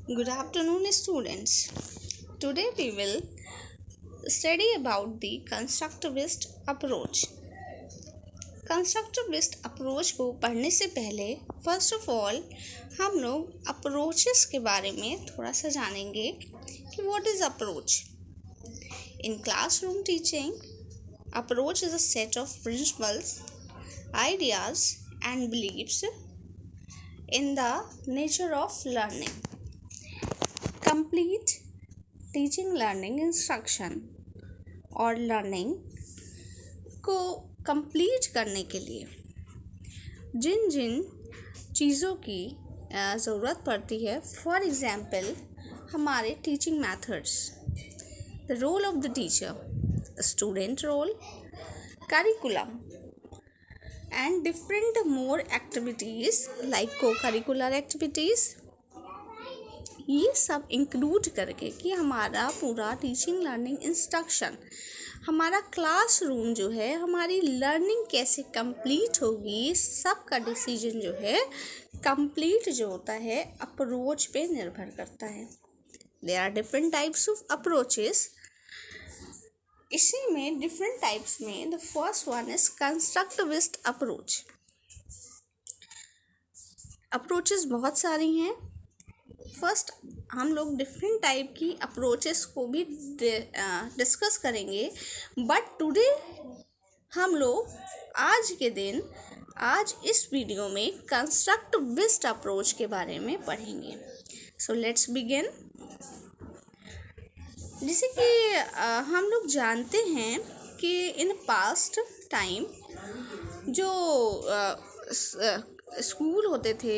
Good afternoon, students. Today we will study about the constructivist approach. Constructivist approach को पढ़ने से पहले first of all हम लोग अप्रोचेस के बारे में थोड़ा सा जानेंगे कि what is approach. In classroom teaching, approach is a set of principles, ideas and believes in the nature of learning. Complete teaching learning instruction और लर्निंग को कंप्लीट करने के लिए जिन जिन चीज़ों की ज़रूरत पड़ती है, फॉर एग्ज़ाम्पल हमारे teaching methods, the role of the teacher, student role, curriculum and different more activities like cocurricular activities, ये सब इंक्लूड करके कि हमारा पूरा टीचिंग लर्निंग इंस्ट्रक्शन, हमारा क्लासरूम जो है, हमारी लर्निंग कैसे कंप्लीट होगी, सब का डिसीजन जो है कंप्लीट जो होता है अप्रोच पे निर्भर करता है. There are different types of approaches. इसी में डिफरेंट टाइप्स में the first one is constructivist approach. Approaches बहुत सारी हैं. फर्स्ट हम लोग डिफरेंट टाइप की अप्रोचेस को भी डिस्कस करेंगे, बट टुडे हम लोग आज इस वीडियो में कंस्ट्रक्टिविस्ट अप्रोच के बारे में पढ़ेंगे. So let's begin. जैसे कि हम लोग जानते हैं कि इन पास्ट टाइम जो स्कूल होते थे,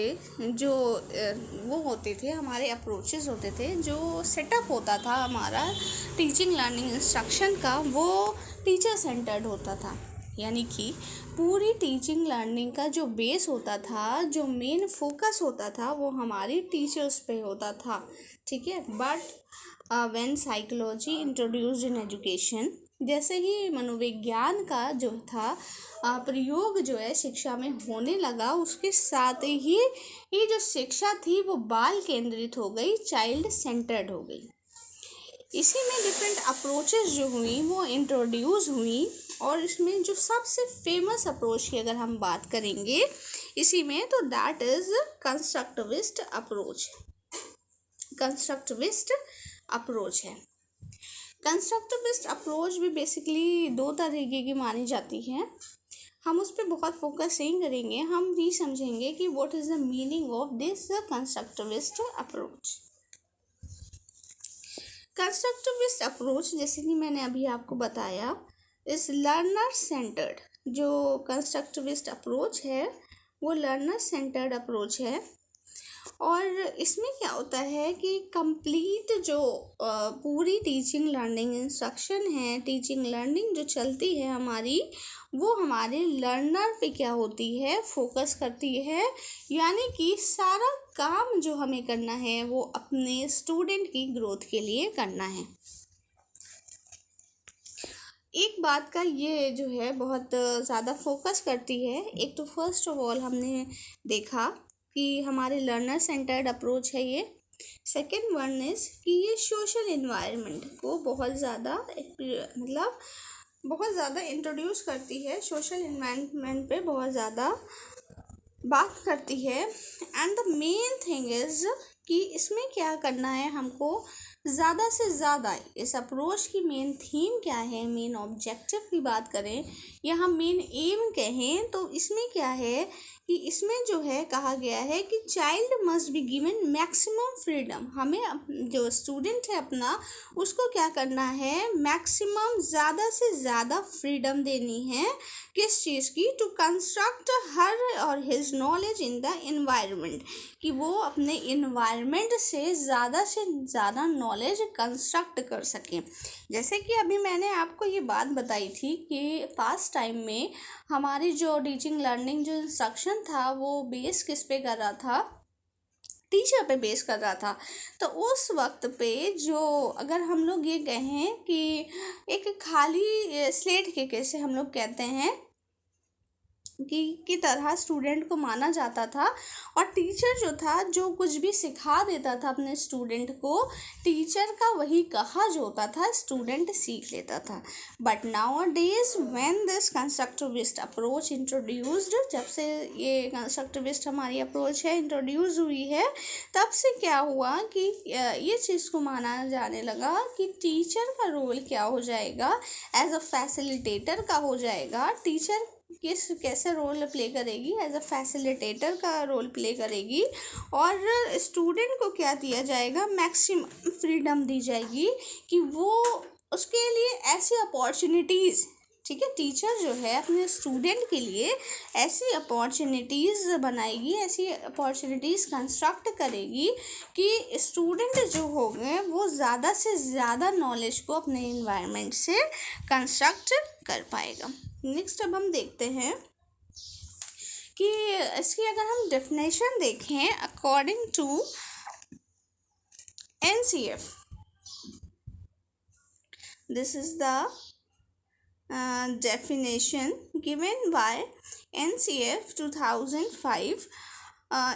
जो वो होते थे, हमारे अप्रोचेस होते थे, जो सेटअप होता था हमारा टीचिंग लर्निंग इंस्ट्रक्शन का, वो टीचर सेंटर्ड होता था. यानी कि पूरी टीचिंग लर्निंग का जो बेस होता था, जो मेन फोकस होता था, वो हमारी टीचर्स पे होता था. ठीक है. But when psychology introduced in education, जैसे ही मनोविज्ञान का जो था प्रयोग जो है शिक्षा में होने लगा, उसके साथ ही ये जो शिक्षा थी वो बाल केंद्रित हो गई, चाइल्ड सेंटर्ड हो गई. इसी में डिफरेंट अप्रोचेस जो हुई वो इंट्रोड्यूस हुई, और इसमें जो सबसे फेमस अप्रोच की अगर हम बात करेंगे इसी में, तो that is constructivist approach. Constructivist approach है. कंस्ट्रक्टिविस्ट अप्रोच भी बेसिकली दो तरीके की मानी जाती है. हम उस पर बहुत फोकस नहीं करेंगे, हम ये समझेंगे कि what is the meaning of this constructivist approach. Constructivist approach, जैसे कि मैंने अभी आपको बताया, इस लर्नर सेंटर्ड. जो कंस्ट्रक्टिविस्ट अप्रोच है वो लर्नर सेंटर्ड अप्रोच है. और इसमें क्या होता है कि कंप्लीट जो पूरी टीचिंग लर्निंग इंस्ट्रक्शन है, टीचिंग लर्निंग जो चलती है हमारी, वो हमारे लर्नर पे क्या होती है, फोकस करती है. यानी कि सारा काम जो हमें करना है वो अपने स्टूडेंट की ग्रोथ के लिए करना है. एक बात का ये जो है बहुत ज़्यादा फोकस करती है. एक तो फर्स्ट ऑफ ऑल हमने देखा कि हमारे लर्नर सेंटर्ड अप्रोच है ये. सेकेंड वन इज़ कि ये सोशल इन्वायरमेंट को बहुत ज़्यादा इंट्रोड्यूस करती है, सोशल इन्वायरमेंट पे बहुत ज़्यादा बात करती है. And the main thing is कि इसमें क्या करना है हमको, ज़्यादा से ज़्यादा इस अप्रोच की मेन थीम क्या है, मेन ऑब्जेक्टिव की बात करें या हम मेन एम कहें, तो इसमें क्या है कि इसमें जो है कहा गया है कि child must be given maximum freedom. हमें जो स्टूडेंट है अपना, उसको क्या करना है, मैक्सिमम ज़्यादा से ज़्यादा फ्रीडम देनी है. किस चीज़ की, टू कंस्ट्रक्ट हर और his knowledge in the environment, कि वो अपने इन्वायरमेंट से ज़्यादा नॉलेज कंस्ट्रक्ट कर सकें. जैसे कि अभी मैंने आपको ये बात बताई थी कि पास्ट टाइम में हमारी जो टीचिंग लर्निंग जो इंस्ट्रक्शन था वो बेस किस पे कर रहा था, टीचर पे बेस कर रहा था. तो उस वक्त पे जो अगर हम लोग ये कहें कि एक खाली स्लेट के कैसे हम लोग कहते हैं की तरह स्टूडेंट को माना जाता था, और टीचर जो था जो कुछ भी सिखा देता था अपने स्टूडेंट को, टीचर का वही कहा जो होता था स्टूडेंट सीख लेता था। But now days when this constructivist approach introduced, जब से ये कंस्ट्रक्टिविस्ट हमारी अप्रोच है इंट्रोड्यूस हुई है, तब से क्या हुआ कि ये चीज़ को माना जाने लगा कि टीचर का रोल क्या हो जाएगा, एज अ फैसिलिटेटर का हो जाएगा। टीचर कैसे रोल प्ले करेगी, एज अ फैसिलिटेटर का रोल प्ले करेगी, और स्टूडेंट को क्या दिया जाएगा, मैक्सिमम फ्रीडम दी जाएगी कि वो उसके लिए ऐसी अपॉर्चुनिटीज़, ठीक है, टीचर जो है अपने स्टूडेंट के लिए ऐसी अपॉर्चुनिटीज़ बनाएगी, ऐसी अपॉर्चुनिटीज़ कंस्ट्रक्ट करेगी कि स्टूडेंट जो होंगे वो ज़्यादा से ज़्यादा नॉलेज को अपने इन्वायरमेंट से कंस्ट्रक्ट कर पाएगा। नेक्स्ट अब हम देखते हैं कि इसकी अगर हम डेफिनेशन देखें according to NCF, this is the definition given by NCF 2005.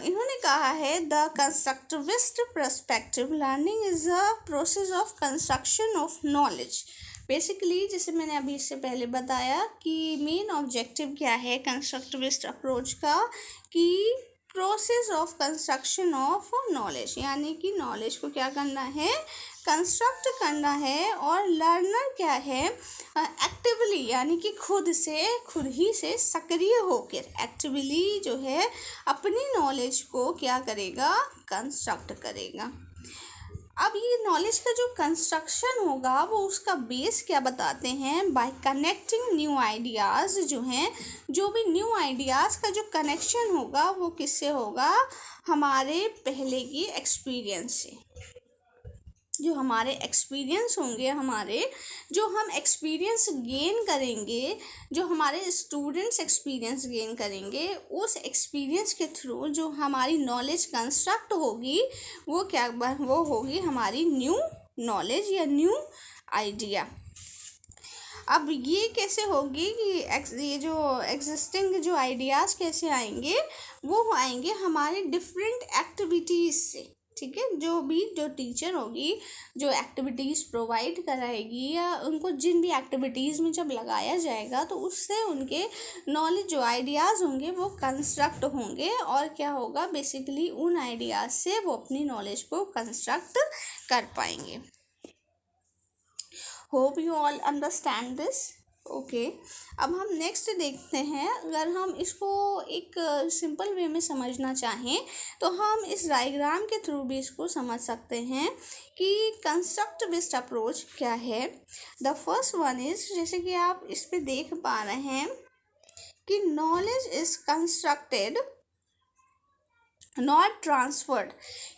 इन्होंने कहा है the constructivist perspective learning is a process of construction of knowledge. Basically जैसे मैंने अभी इससे पहले बताया कि मेन ऑब्जेक्टिव क्या है कंस्ट्रक्टिविस्ट अप्रोच का, कि process of construction of knowledge, यानी कि नॉलेज को क्या करना है, कंस्ट्रक्ट करना है, और लर्नर क्या है, एक्टिवली यानी कि खुद ही से सक्रिय होकर एक्टिवली जो है अपनी नॉलेज को क्या करेगा, कंस्ट्रक्ट करेगा। अब ये नॉलेज का जो कंस्ट्रक्शन होगा वो उसका बेस क्या बताते हैं, बाय कनेक्टिंग न्यू आइडियाज़, जो हैं जो भी न्यू आइडियाज़ का जो कनेक्शन होगा वो किससे होगा, हमारे पहले की एक्सपीरियंस से। जो हमारे एक्सपीरियंस होंगे, जो हम एक्सपीरियंस गेन करेंगे, जो हमारे स्टूडेंट्स एक्सपीरियंस गेन करेंगे, उस एक्सपीरियंस के थ्रू जो हमारी नॉलेज कंस्ट्रक्ट होगी वो होगी हमारी न्यू नॉलेज या न्यू आइडिया। अब ये कैसे होगी कि ये जो एग्जिस्टिंग जो आइडियाज़ कैसे आएंगे, वो आएंगे हमारे डिफरेंट एक्टिविटीज़ से, ठीक है। जो टीचर होगी जो एक्टिविटीज़ प्रोवाइड कराएगी, या उनको जिन भी एक्टिविटीज़ में जब लगाया जाएगा तो उससे उनके नॉलेज जो आइडियाज़ होंगे वो कंस्ट्रक्ट होंगे, और क्या होगा, बेसिकली उन आइडियाज़ से वो अपनी नॉलेज को कंस्ट्रक्ट कर पाएंगे। Hope you all understand this. Okay, अब हम नेक्स्ट देखते हैं। अगर हम इसको एक सिंपल वे में समझना चाहें तो हम इस डायग्राम के थ्रू भी इसको समझ सकते हैं कि कंस्ट्रक्टिविस्ट अप्रोच क्या है। द फर्स्ट वन इज, जैसे कि आप इस पे देख पा रहे हैं कि knowledge is constructed not transferred,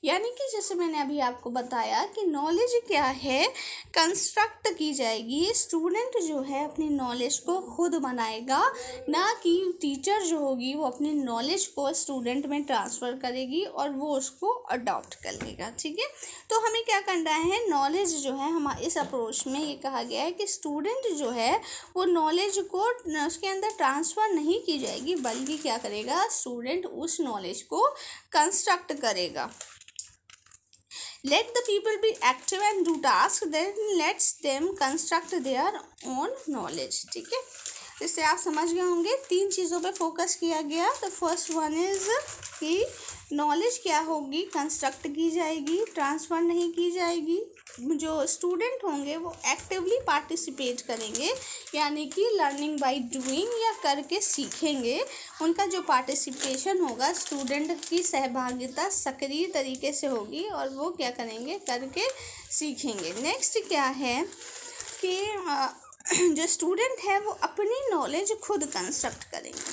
यानी कि जैसे मैंने अभी आपको बताया कि नॉलेज क्या है, कंस्ट्रक्ट की जाएगी। स्टूडेंट जो है अपनी नॉलेज को खुद बनाएगा, ना कि टीचर जो होगी वो अपनी नॉलेज को स्टूडेंट में ट्रांसफ़र करेगी और वो उसको अडॉप्ट कर लेगा, ठीक है। तो हमें क्या करना है, नॉलेज जो है हमारे इस अप्रोच में ये कहा गया है कि स्टूडेंट जो है वो नॉलेज को उसके अंदर ट्रांसफ़र नहीं की जाएगी, बल्कि क्या करेगा, स्टूडेंट उस नॉलेज को कंस्ट्रक्ट करेगा। Let the people be active and do tasks, then lets them construct their own knowledge, ठीक है। इससे आप समझ गए होंगे, 3 चीज़ों पे फोकस किया गया। तो फर्स्ट वन इज़ कि नॉलेज क्या होगी, कंस्ट्रक्ट की जाएगी, ट्रांसफ़र नहीं की जाएगी। जो स्टूडेंट होंगे वो एक्टिवली पार्टिसिपेट करेंगे, यानी कि लर्निंग बाय डूइंग, या करके सीखेंगे। उनका जो पार्टिसिपेशन होगा, स्टूडेंट की सहभागिता सक्रिय तरीके से होगी और वो क्या करेंगे, करके सीखेंगे। नेक्स्ट क्या है कि जो स्टूडेंट है वो अपनी नॉलेज खुद कंस्ट्रक्ट करेंगे,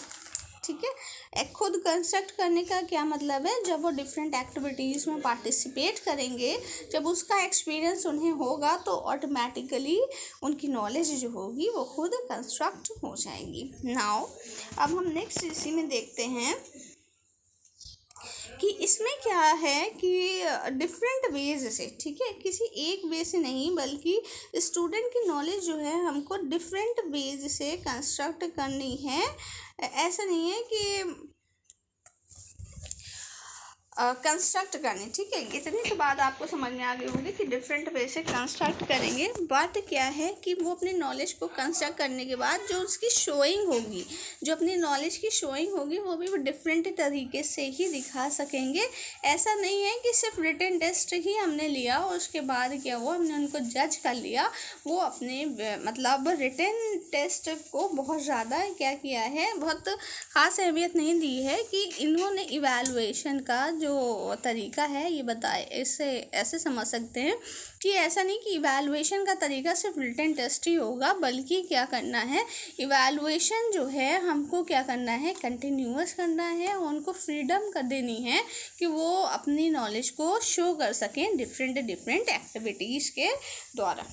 ठीक है। खुद कंस्ट्रक्ट करने का क्या मतलब है, जब वो डिफरेंट एक्टिविटीज़ में पार्टिसिपेट करेंगे, जब उसका एक्सपीरियंस उन्हें होगा तो ऑटोमेटिकली उनकी नॉलेज जो होगी वो खुद कंस्ट्रक्ट हो जाएगी। नाउ अब हम नेक्स्ट इसी में देखते हैं कि इसमें क्या है कि डिफरेंट वेज से, ठीक है, किसी एक वे से नहीं बल्कि स्टूडेंट की नॉलेज जो है हमको डिफरेंट वेज से कंस्ट्रक्ट करनी है। ऐसा नहीं है कि कंस्ट्रक्ट करनी, ठीक है। इतनी तो बात आपको समझ में आ गई होगी कि डिफरेंट वे से कंस्ट्रक्ट करेंगे। बात क्या है कि वो अपनी नॉलेज को कंस्ट्रक्ट करने के बाद जो उसकी शोइंग होगी, जो अपनी नॉलेज की शोइंग होगी, वो भी वो डिफरेंट तरीके से ही दिखा सकेंगे। ऐसा नहीं है कि सिर्फ रिटन टेस्ट ही हमने लिया और उसके बाद क्या हुआ, हमने उनको जज कर लिया। वो अपने मतलब रिटन टेस्ट को बहुत ज़्यादा क्या किया है, बहुत ख़ास अहमियत नहीं दी है कि इन्होंने इवैल्यूएशन का जो तरीका है ये बताए। इससे ऐसे समझ सकते हैं कि ऐसा नहीं कि इवैल्यूएशन का तरीका सिर्फ रिटन टेस्ट ही होगा, बल्कि क्या करना है, इवैल्यूएशन जो है हमको क्या करना है, कंटिन्यूअस करना है और उनको फ्रीडम कर देनी है कि वो अपनी नॉलेज को शो कर सकें डिफरेंट एक्टिविटीज़ के द्वारा।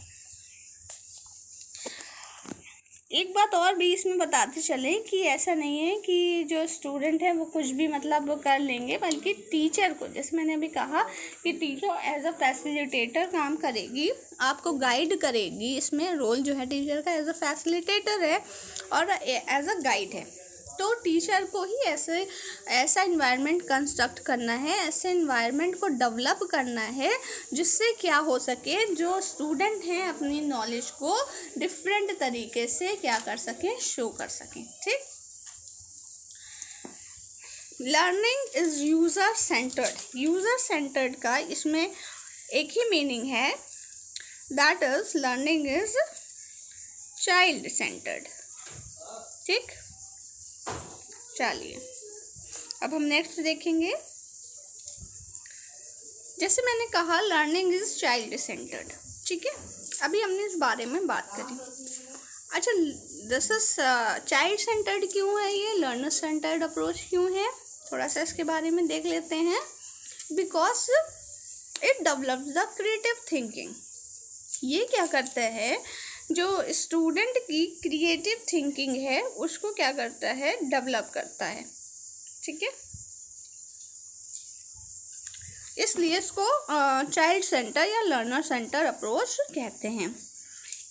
एक बात और भी इसमें बताते चले कि ऐसा नहीं है कि जो स्टूडेंट है वो कुछ भी मतलब वो कर लेंगे, बल्कि टीचर को, जैसे मैंने अभी कहा कि टीचर एज अ फैसिलिटेटर काम करेगी, आपको गाइड करेगी। इसमें रोल जो है टीचर का एज अ फैसिलिटेटर है और एज अ गाइड है। तो टीचर को ही ऐसा इन्वायरमेंट कंस्ट्रक्ट करना है, ऐसे इन्वायरमेंट को डेवलप करना है जिससे क्या हो सके, जो स्टूडेंट हैं अपनी नॉलेज को डिफरेंट तरीके से क्या कर सकें, शो कर सकें, ठीक। लर्निंग इज यूज़र सेंटर्ड का इसमें एक ही मीनिंग है, that is learning is child centred, ठीक। चलिए अब हम नेक्स्ट देखेंगे। जैसे मैंने कहा लर्निंग इज चाइल्ड सेंटर्ड, ठीक है। अभी हमने इस बारे में बात करी। अच्छा, दिस इज चाइल्ड सेंटर्ड क्यों है, ये लर्नर सेंटर्ड अप्रोच क्यों है, थोड़ा सा इसके बारे में देख लेते हैं। Because it develops the creative thinking. ये क्या करता है, जो स्टूडेंट की क्रिएटिव थिंकिंग है उसको क्या करता है, डेवलप करता है, ठीक है। इसलिए इसको चाइल्ड सेंटर या लर्नर सेंटर अप्रोच कहते हैं।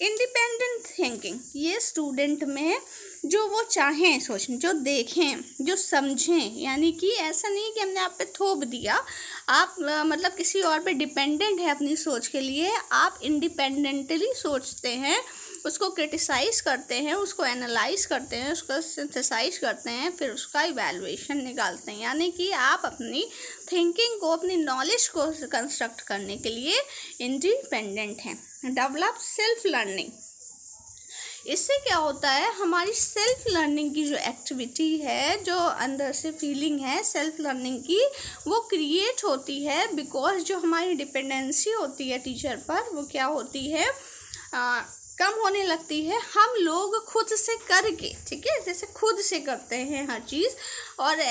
इंडिपेंडेंट थिंकिंग, ये स्टूडेंट में जो वो चाहें सोचें, जो देखें, जो समझें, यानी कि ऐसा नहीं कि हमने आप पे थोप दिया, आप मतलब किसी और पे डिपेंडेंट है अपनी सोच के लिए। आप इंडिपेंडेंटली सोचते हैं, उसको क्रिटिसाइज़ करते हैं, उसको एनालाइज करते हैं, उसको सिंथेसाइज करते हैं, फिर उसका इवैल्यूएशन निकालते हैं। यानी कि आप अपनी थिंकिंग को, अपनी नॉलेज को कंस्ट्रक्ट करने के लिए इंडिपेंडेंट हैं। डेवलप सेल्फ लर्निंग, इससे क्या होता है, हमारी सेल्फ लर्निंग की जो एक्टिविटी है, जो अंदर से फीलिंग है सेल्फ लर्निंग की, वो क्रिएट होती है। बिकॉज जो हमारी डिपेंडेंसी होती है टीचर पर, वो क्या होती है, कम होने लगती है। हम लोग खुद से करके, ठीक है, जैसे खुद से करते हैं हर चीज़ और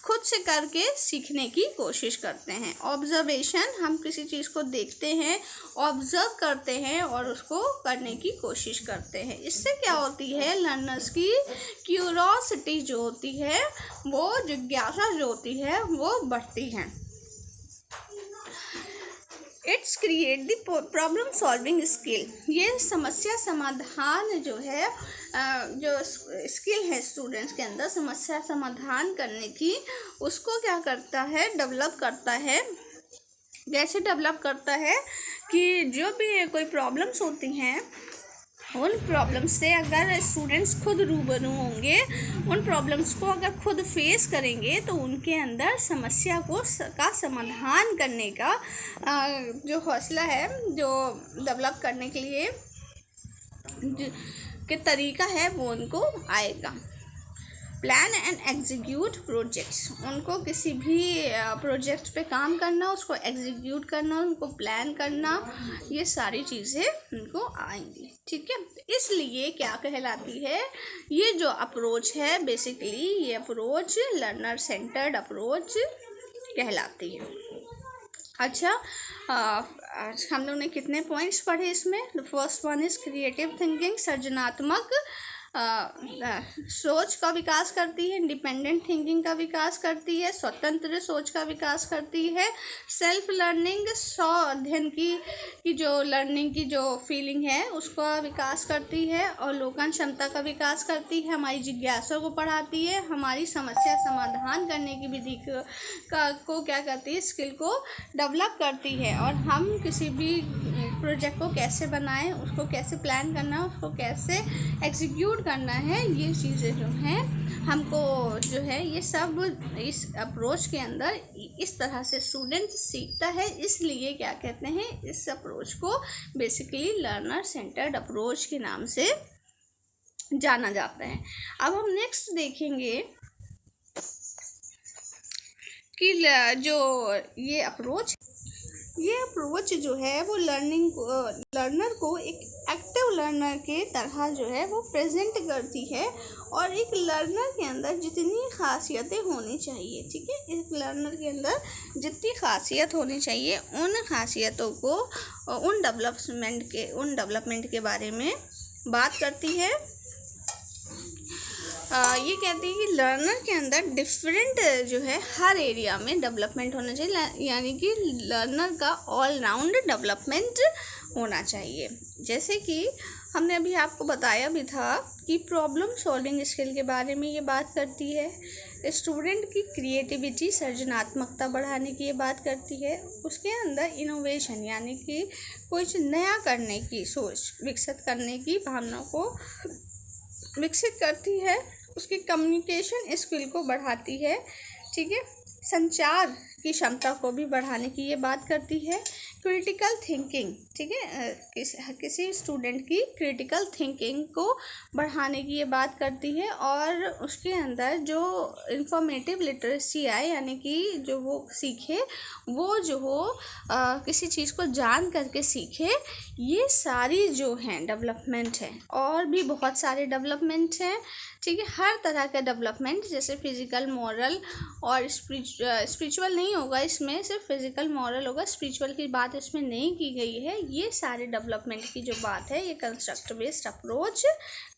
खुद से करके सीखने की कोशिश करते हैं। ऑब्जर्वेशन, हम किसी चीज़ को देखते हैं, ऑब्जर्व करते हैं और उसको करने की कोशिश करते हैं। इससे क्या होती है, लर्नर्स की क्यूरोसिटी जो होती है, वो जिज्ञासा जो होती है वो बढ़ती है। It's create the problem solving skill, ये समस्या समाधान जो है, जो स्किल है स्टूडेंट्स के अंदर समस्या समाधान करने की, उसको क्या करता है, डेवलप करता है। कैसे डेवलप करता है कि जो भी कोई प्रॉब्लम्स होती हैं, उन प्रॉब्लम्स से अगर स्टूडेंट्स खुद रूबरू होंगे, उन प्रॉब्लम्स को अगर खुद फेस करेंगे, तो उनके अंदर समस्या का समाधान करने का जो हौसला है, जो डेवलप करने के लिए के तरीका है, वो उनको आएगा। प्लान एंड एग्जीक्यूट प्रोजेक्ट्स, उनको किसी भी प्रोजेक्ट पे काम करना, उसको एग्जीक्यूट करना, उनको प्लान करना, ये सारी चीज़ें उनको आएंगी, ठीक है। इसलिए क्या कहलाती है, ये जो अप्रोच है, बेसिकली ये अप्रोच लर्नर सेंटर्ड अप्रोच कहलाती है। अच्छा, हम लोगों ने कितने पॉइंट्स पढ़े इसमें। The first one is creative thinking, सृजनात्मक सोच का विकास करती है, इंडिपेंडेंट थिंकिंग का विकास करती है, स्वतंत्र सोच का विकास करती है, सेल्फ लर्निंग स्व अध्ययन की जो लर्निंग की जो फीलिंग है उसका विकास करती है, और लोकन क्षमता का विकास करती है, हमारी जिज्ञासा को बढ़ाती है, हमारी समस्या समाधान करने की विधि को क्या करती है, स्किल को डेवलप करती है, और हम किसी भी प्रोजेक्ट को कैसे बनाएं, उसको कैसे प्लान करना है, उसको कैसे एग्जीक्यूट करना है, ये चीज़ें जो हैं हमको जो है ये सब इस अप्रोच के अंदर इस तरह से स्टूडेंट सीखता है। इसलिए क्या कहते हैं, इस अप्रोच को बेसिकली लर्नर सेंटर्ड अप्रोच के नाम से जाना जाता है। अब हम नेक्स्ट देखेंगे कि जो ये अप्रोच जो है वो लर्नर को एक एक्टिव लर्नर के तरह जो है वो प्रेजेंट करती है, और एक लर्नर के अंदर जितनी खासियतें होनी चाहिए, ठीक है, एक लर्नर के अंदर जितनी खासियत होनी चाहिए उन खासियतों को उन डेवलपमेंट के बारे में बात करती है। ये कहती है कि लर्नर के अंदर डिफरेंट जो है हर एरिया में डेवलपमेंट होना चाहिए, यानी कि लर्नर का ऑल राउंड डेवलपमेंट होना चाहिए। जैसे कि हमने अभी आपको बताया भी था कि प्रॉब्लम सॉल्विंग स्किल के बारे में ये बात करती है, स्टूडेंट की क्रिएटिविटी सर्जनात्मकता बढ़ाने की ये बात करती है, उसके अंदर इनोवेशन यानी कि कुछ नया करने की सोच विकसित करने की भावना को विकसित करती है, उसकी कम्युनिकेशन स्किल को बढ़ाती है, ठीक है, संचार की क्षमता को भी बढ़ाने की ये बात करती है, क्रिटिकल थिंकिंग, ठीक है, किसी स्टूडेंट की क्रिटिकल थिंकिंग को बढ़ाने की ये बात करती है, और उसके अंदर जो इंफॉर्मेटिव लिटरेसी आए, यानी कि जो वो सीखे, वो जो हो किसी चीज़ को जान करके सीखे, ये सारी जो हैं डेवलपमेंट है, और भी बहुत सारे डेवलपमेंट हैं, ठीक है, हर तरह का डेवलपमेंट, जैसे फिजिकल, मॉरल और स्पिरिचुअल नहीं होगा इसमें, सिर्फ फिजिकल मॉरल होगा, स्पिरिचुअल की बात इसमें नहीं की गई है। ये सारे डेवलपमेंट की जो बात है ये कंस्ट्रक्ट बेस्ड अप्रोच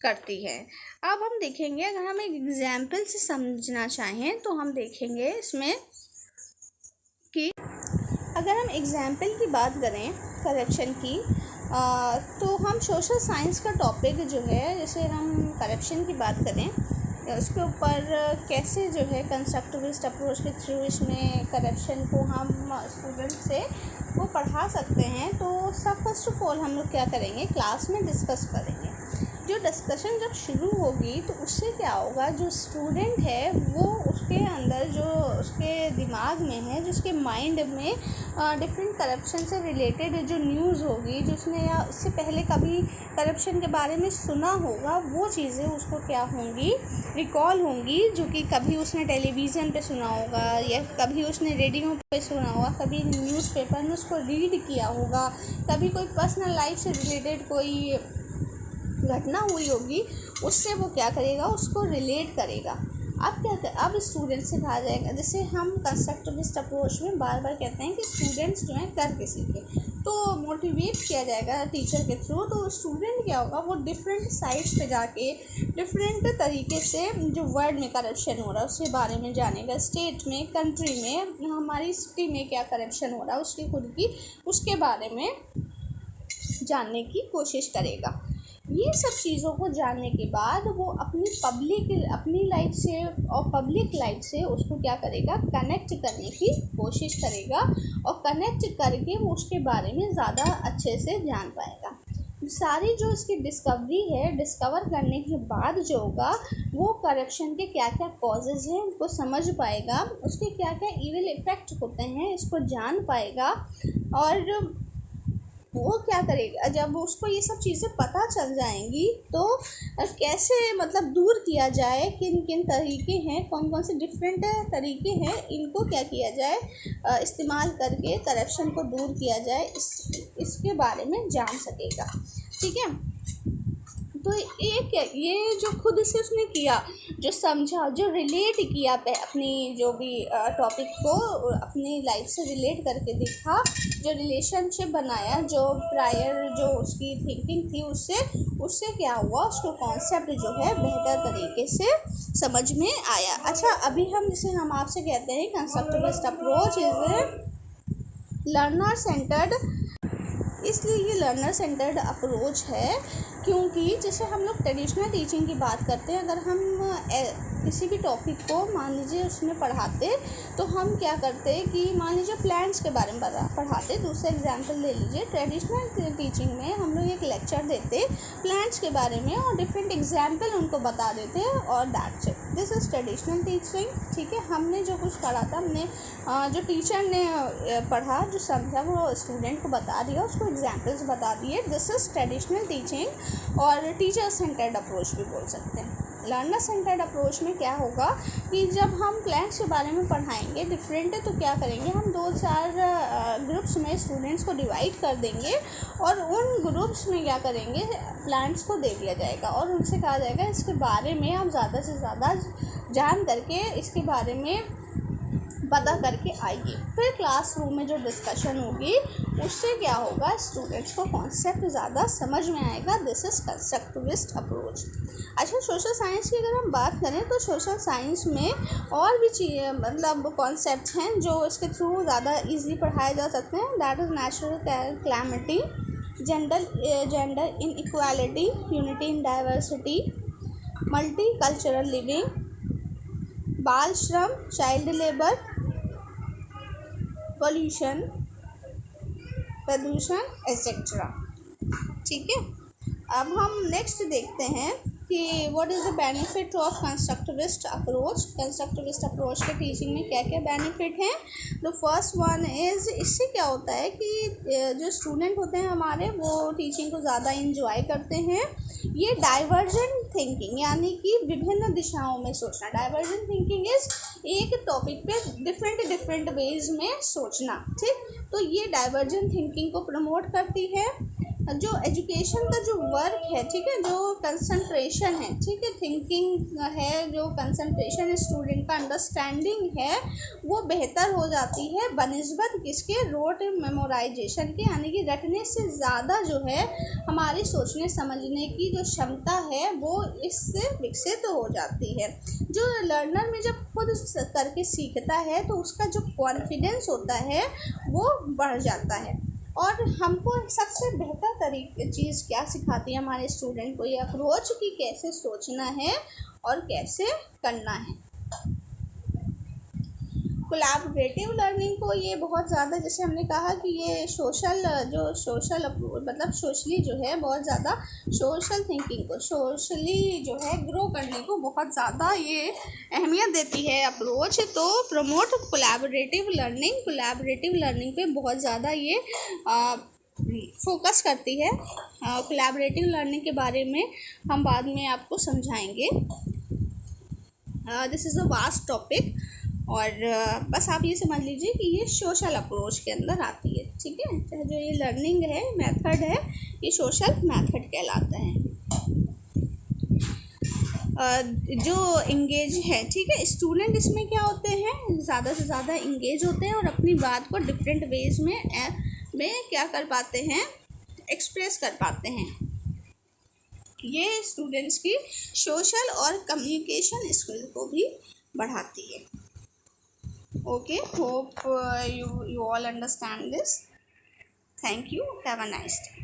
करती है। अब हम देखेंगे, अगर हम एक एग्जाम्पल से समझना चाहें तो हम देखेंगे इसमें कि अगर हम एग्जाम्पल की बात करें करप्शन की, तो हम सोशल साइंस का टॉपिक जो है, जैसे हम करप्शन की बात करें, उसके ऊपर कैसे जो है कंस्ट्रक्टिविस्ट अप्रोच के थ्रू इसमें करप्शन को हम स्टूडेंट से वो पढ़ा सकते हैं। तो सब फर्स्ट ऑफ ऑल हम लोग क्या करेंगे, क्लास में डिस्कस करेंगे। जो डिस्कशन जब शुरू होगी तो उससे क्या होगा, जो स्टूडेंट है वो उसके अंदर जो उसके दिमाग में है, जो उसके माइंड में डिफरेंट करप्शन से रिलेटेड जो न्यूज़ होगी, जो उसने या उससे पहले कभी करप्शन के बारे में सुना होगा, वो चीज़ें उसको क्या होंगी, रिकॉल होंगी, जो कि कभी उसने टेलीविज़न पे सुना होगा, या कभी उसने रेडियो पे सुना होगा, कभी न्यूज़पेपर में उसको रीड किया होगा, कभी कोई पर्सनल लाइफ से रिलेटेड कोई घटना हुई होगी, उससे वो क्या करेगा, उसको रिलेट करेगा। अब स्टूडेंट से कहा जाएगा, जैसे हम कंस्ट्रक्टिविस्ट अप्रोच में बार बार कहते हैं कि स्टूडेंट्स जो हैं करके सीखें, तो मोटिवेट किया जाएगा टीचर के थ्रू। तो स्टूडेंट क्या होगा, वो डिफरेंट साइट्स पे जाके डिफरेंट तरीके से जो वर्ल्ड में करप्शन हो रहा है उसके बारे में जानेगा, स्टेट में, कंट्री में, हमारी सिटी में क्या करप्शन हो रहा है उसकी खुद की उसके बारे में जानने की कोशिश करेगा। ये सब चीज़ों को जानने के बाद वो अपनी लाइफ से और पब्लिक लाइफ से उसको क्या करेगा, कनेक्ट करने की कोशिश करेगा, और कनेक्ट करके वो उसके बारे में ज़्यादा अच्छे से जान पाएगा। सारी जो इसकी डिस्कवरी है, डिस्कवर करने के बाद जो होगा, वो करप्शन के क्या क्या कॉजेज़ हैं उनको समझ पाएगा, उसके क्या क्या इविल इफ़ेक्ट होते हैं इसको जान पाएगा, और वो क्या करेगा, जब उसको ये सब चीज़ें पता चल जाएंगी तो कैसे मतलब दूर किया जाए, किन किन तरीके हैं, कौन कौन से डिफरेंट तरीके हैं, इनको क्या किया जाए, इस्तेमाल करके करप्शन को दूर किया जाए, इसके बारे में जान सकेगा, ठीक है। तो एक ये जो खुद से उसने किया, जो समझा, जो रिलेट किया अपनी जो भी टॉपिक को अपनी लाइफ से रिलेट करके देखा, जो रिलेशनशिप बनाया, जो प्रायर जो उसकी थिंकिंग थी उससे क्या हुआ, उसको कॉन्सेप्ट जो है बेहतर तरीके से समझ में आया। अच्छा, अभी हम आपसे कहते हैं constructivist approach is learner centred. इसलिए ये लर्नर सेंटर्ड अप्रोच है क्योंकि जैसे हम लोग ट्रेडिशनल टीचिंग की बात करते हैं, अगर हम किसी भी टॉपिक को मान लीजिए उसमें पढ़ाते तो हम क्या करते हैं कि मान लीजिए प्लांट्स के बारे में पढ़ाते। दूसरा एग्जांपल ले लीजिए, ट्रेडिशनल टीचिंग में हम लोग एक लेक्चर देते प्लांट्स के बारे में और डिफरेंट एग्जांपल उनको बता देते और that's it, this is traditional teaching. ठीक है, हमने जो कुछ पढ़ा था, हमने जो टीचर ने पढ़ा, जो समझा वो स्टूडेंट को बता दिया, उसको एग्जाम्पल्स बता दिए, दिस इज़ ट्रेडिशनल टीचिंग। और टीचर सेंटर्ड अप्रोच भी बोल सकते हैं। लर्नर सेंटर्ड अप्रोच में क्या होगा कि जब हम प्लांट्स के बारे में पढ़ाएंगे डिफरेंट है तो क्या करेंगे, हम 2-4 ग्रुप्स में स्टूडेंट्स को डिवाइड कर देंगे और उन ग्रुप्स में क्या करेंगे, प्लांट्स को दे दिया जाएगा और उनसे कहा जाएगा इसके बारे में आप ज़्यादा से ज़्यादा जान करके इसके बारे में पता करके आइए। फिर क्लासरूम में जो डिस्कशन होगी उससे क्या होगा, स्टूडेंट्स को कॉन्सेप्ट ज़्यादा समझ में आएगा। This is constructivist approach. अच्छा, सोशल साइंस की अगर हम बात करें तो सोशल साइंस में और भी चीज़ें मतलब कॉन्सेप्ट हैं जो इसके थ्रू ज़्यादा ईजीली पढ़ाए जा सकते हैं। That is natural calamity, gender inequality, unity in diversity, multi cultural living, बाल श्रम, चाइल्ड लेबर, प्रदूषण एसेट्रा। ठीक है, अब हम नेक्स्ट देखते हैं कि what is the benefit of constructivist approach. Constructivist approach के टीचिंग में क्या क्या बेनिफिट हैं। द फर्स्ट वन इज़, इससे क्या होता है कि जो स्टूडेंट होते हैं हमारे वो टीचिंग को ज़्यादा इंजॉय करते हैं। ये डाइवर्जेंट थिंकिंग यानी कि विभिन्न दिशाओं में सोचना। डाइवर्जेंट थिंकिंग इज़ एक टॉपिक पे डिफरेंट वेज में सोचना। ठीक, तो ये डाइवर्जेंट थिंकिंग को प्रमोट करती है। जो एजुकेशन का जो वर्क है, ठीक है, जो कंसंट्रेशन है, ठीक है, थिंकिंग है, जो कंसंट्रेशन स्टूडेंट का अंडरस्टैंडिंग है वो बेहतर हो जाती है बनिस्बत किसके, रोट मेमोराइजेशन के, यानी कि रटने से ज़्यादा जो है हमारी सोचने समझने की जो क्षमता है वो इससे विकसित हो जाती है। जो लर्नर में जब खुद करके सीखता है तो उसका जो कॉन्फिडेंस होता है वो बढ़ जाता है। और हमको सबसे बेहतर चीज़ क्या सिखाती है हमारे स्टूडेंट को, ये अप्रोच कि कैसे सोचना है और कैसे करना है। कोलैबोरेटिव लर्निंग को ये बहुत ज़्यादा, जैसे हमने कहा कि ये सोशली जो है बहुत ज़्यादा सोशल थिंकिंग को, सोशली जो है ग्रो करने को बहुत ज़्यादा ये अहमियत देती है अप्रोच। तो प्रमोट कोलैबोरेटिव लर्निंग पे बहुत ज़्यादा ये फोकस करती है। कोलैबोरेटिव लर्निंग के बारे में हम बाद में आपको समझाएंगे। This is a vast topic और बस आप ये समझ लीजिए कि ये सोशल अप्रोच के अंदर आती है। ठीक है, तो जो ये लर्निंग है, मेथड है, ये सोशल मेथड कहलाता है। जो इंगेज है, ठीक है, स्टूडेंट इसमें क्या होते हैं, ज़्यादा से ज़्यादा इंगेज होते हैं और अपनी बात को डिफरेंट वेज में क्या कर पाते हैं, एक्सप्रेस कर पाते हैं। ये स्टूडेंट्स की सोशल और कम्युनिकेशन स्किल को भी बढ़ाती है। Okay, hope you all understand this. Thank you. Have a nice day.